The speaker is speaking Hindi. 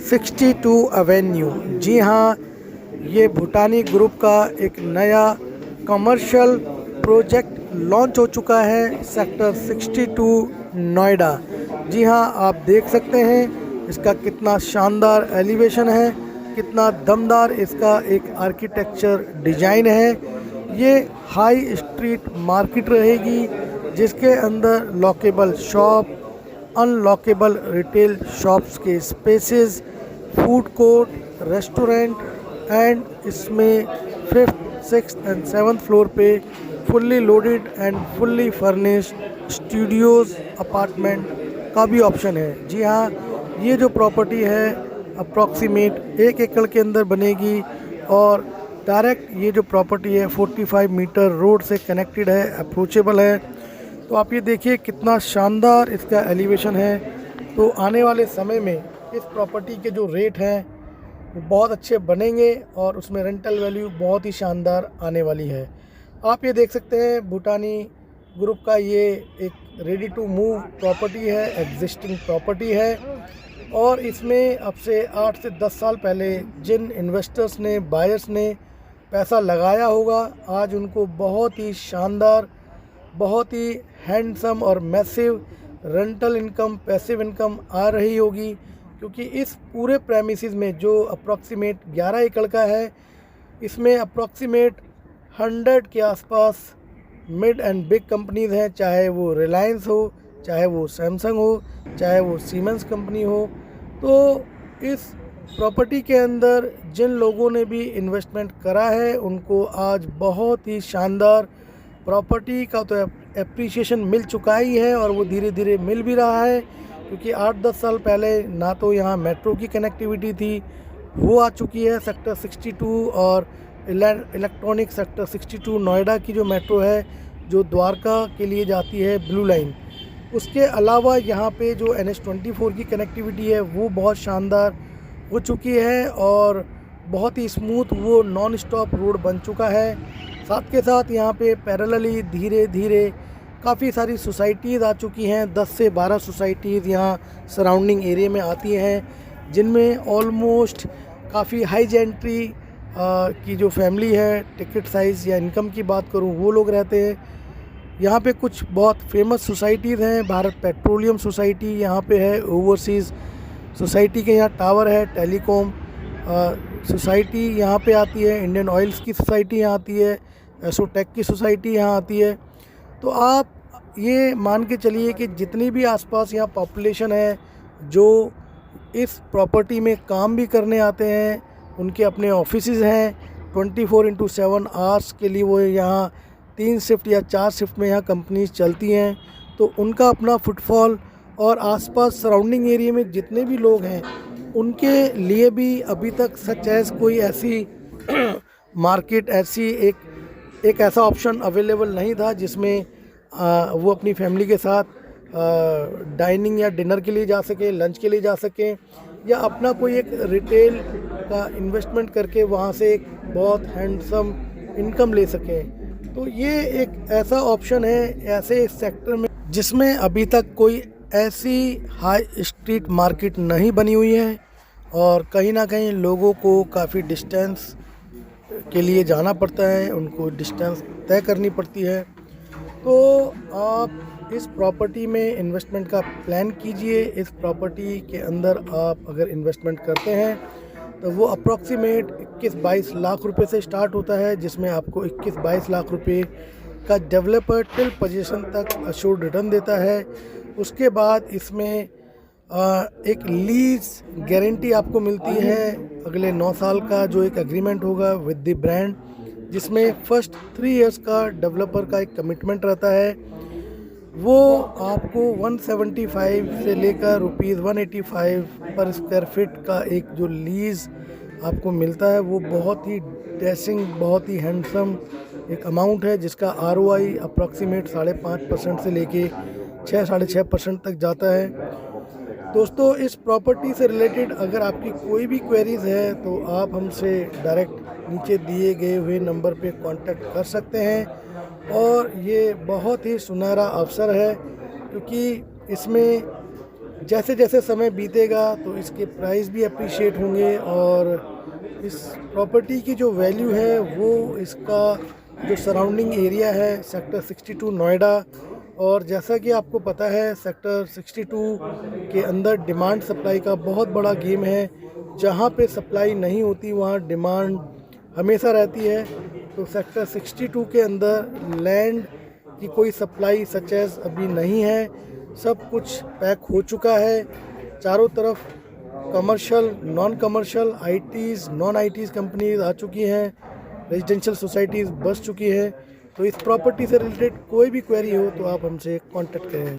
62 एवेन्यू। जी हाँ, ये भूटानी ग्रुप का एक नया कमर्शियल प्रोजेक्ट लॉन्च हो चुका है सेक्टर 62 नोएडा। जी हाँ, आप देख सकते हैं इसका कितना शानदार एलिवेशन है, कितना दमदार इसका एक आर्किटेक्चर डिज़ाइन है। ये हाई स्ट्रीट मार्केट रहेगी जिसके अंदर lockable shop, unlockable retail shops के spaces, food court, restaurant and इसमें 5th, 6th and 7th floor पे fully loaded and fully furnished studios apartment का भी ऑप्शन है। जी हाँ, ये जो प्रॉपर्टी है अप्रॉक्सीमेट 1 एकड़ के अंदर बनेगी और डायरेक्ट ये जो प्रॉपर्टी है 45 मीटर रोड से कनेक्टेड है, अप्रोचेबल है। तो आप ये देखिए कितना शानदार इसका एलिवेशन है। तो आने वाले समय में इस प्रॉपर्टी के जो रेट हैं वो बहुत अच्छे बनेंगे और उसमें रेंटल वैल्यू बहुत ही शानदार आने वाली है। आप ये देख सकते हैं भूटानी ग्रुप का ये एक रेडी टू मूव प्रॉपर्टी है, एग्जिस्टिंग प्रॉपर्टी है और इसमें अब से 8 से 10 साल पहले जिन इन्वेस्टर्स ने, बायर्स ने पैसा लगाया होगा, आज उनको बहुत ही शानदार, बहुत ही हैंडसम और massive rental income, passive income आ रही होगी। क्योंकि इस पूरे प्रेमिसेस में जो अप्रॉक्सीमेट 11 एकड़ का है, इसमें अप्रॉक्सीमेट 100 के आसपास मिड एंड बिग कंपनीज़ हैं, चाहे वो रिलायंस हो, चाहे वो सैमसंग हो, चाहे वो सीमेंस कंपनी हो। तो इस प्रॉपर्टी के अंदर जिन लोगों ने भी इन्वेस्टमेंट करा है उनको आज बहुत ही शानदार प्रॉपर्टी का तो एप्रिसिएशन मिल चुका ही है और वो धीरे धीरे मिल भी रहा है। क्योंकि 8-10 साल पहले ना तो यहाँ मेट्रो की कनेक्टिविटी थी, वो आ चुकी है सेक्टर 62 और इलेक्ट्रॉनिक सेक्टर 62 नोएडा की जो मेट्रो है जो द्वारका के लिए जाती है, ब्लू लाइन। उसके अलावा यहाँ पे जो NH24 की कनेक्टिविटी है वो बहुत शानदार हो चुकी है और बहुत ही स्मूथ वो नॉन स्टॉप रोड बन चुका है। साथ के साथ यहाँ पे पैरेलली धीरे धीरे काफ़ी सारी सोसाइटीज़ आ चुकी हैं। 10 से 12 सोसाइटीज़ यहाँ सराउंडिंग एरिया में आती हैं, जिनमें ऑलमोस्ट काफ़ी हाई जेंट्री की जो फैमिली है, टिकट साइज़ या इनकम की बात करूँ, वो लोग रहते हैं। यहाँ पे कुछ बहुत फेमस सोसाइटीज़ हैं। भारत पेट्रोलियम सोसाइटी यहाँ पे है, ओवरसीज़ सोसाइटी के यहाँ टावर है, टेलीकॉम सोसाइटी यहाँ पे आती है, इंडियन ऑयल्स की सोसाइटी यहाँ आती है, एसोटेक की सोसाइटी यहाँ आती है। तो आप ये मान के चलिए कि जितनी भी आसपास यहाँ पॉपुलेशन है जो इस प्रॉपर्टी में काम भी करने आते हैं, उनके अपने ऑफिसेज़ हैं। 24/7 आवर्स के लिए वो यहाँ 3 शिफ्ट या 4 शिफ्ट में यहाँ कंपनीज चलती हैं। तो उनका अपना फुटफॉल और आसपास सराउंडिंग एरिया में जितने भी लोग हैं उनके लिए भी अभी तक सच एज कोई ऐसी मार्केट, ऐसी एक ऐसा ऑप्शन अवेलेबल नहीं था जिसमें वो अपनी फैमिली के साथ डाइनिंग या डिनर के लिए जा सके, लंच के लिए जा सकें, या अपना कोई एक रिटेल का इन्वेस्टमेंट करके वहाँ से एक बहुत हैंडसम इनकम ले सकें। तो ये एक ऐसा ऑप्शन है ऐसे सेक्टर में जिसमें अभी तक कोई ऐसी हाई स्ट्रीट मार्केट नहीं बनी हुई है और कहीं ना कहीं लोगों को काफ़ी डिस्टेंस के लिए जाना पड़ता है, उनको डिस्टेंस तय करनी पड़ती है। तो आप इस प्रॉपर्टी में इन्वेस्टमेंट का प्लान कीजिए। इस प्रॉपर्टी के अंदर आप अगर इन्वेस्टमेंट करते हैं तो वो अप्रॉक्सीमेट 21-22 लाख रुपए से स्टार्ट होता है, जिसमें आपको 21-22 लाख रुपए का डेवलपर टिल पोजीशन तक अश्योर्ड रिटर्न देता है। उसके बाद इसमें एक लीज गारंटी आपको मिलती है अगले 9 साल का, जो एक एग्रीमेंट होगा विद द ब्रांड, जिसमें फर्स्ट 3 इयर्स का डेवलपर का एक कमिटमेंट रहता है। वो आपको 175 से लेकर ₹185 पर स्क्वायर फीट का एक जो लीज़ आपको मिलता है वो बहुत ही डैशिंग, बहुत ही हैंडसम एक अमाउंट है, जिसका ROI अप्रॉक्सीमेट 5.5% से लेके 6-6.5% तक जाता है। दोस्तों, इस प्रॉपर्टी से रिलेटेड अगर आपकी कोई भी क्वेरीज़ है तो आप हमसे डायरेक्ट नीचे दिए गए हुए नंबर पे कांटेक्ट कर सकते हैं। और ये बहुत ही सुनहरा अवसर है क्योंकि इसमें जैसे जैसे समय बीतेगा तो इसके प्राइस भी अप्रिशिएट होंगे और इस प्रॉपर्टी की जो वैल्यू है वो इसका जो सराउंडिंग एरिया है सेक्टर 62 नोएडा, और जैसा कि आपको पता है सेक्टर 62 के अंदर डिमांड सप्लाई का बहुत बड़ा गेम है। जहाँ पे सप्लाई नहीं होती वहाँ डिमांड हमेशा रहती है। तो सेक्टर 62 के अंदर लैंड की कोई सप्लाई सच एज अभी नहीं है, सब कुछ पैक हो चुका है। चारों तरफ commercial, non commercial, ITs, non ITs companies आ चुकी हैं, रेजिडेंशियल सोसाइटीज़ बस चुकी हैं। तो इस प्रॉपर्टी से रिलेटेड कोई भी क्वेरी हो तो आप हमसे कांटेक्ट करें।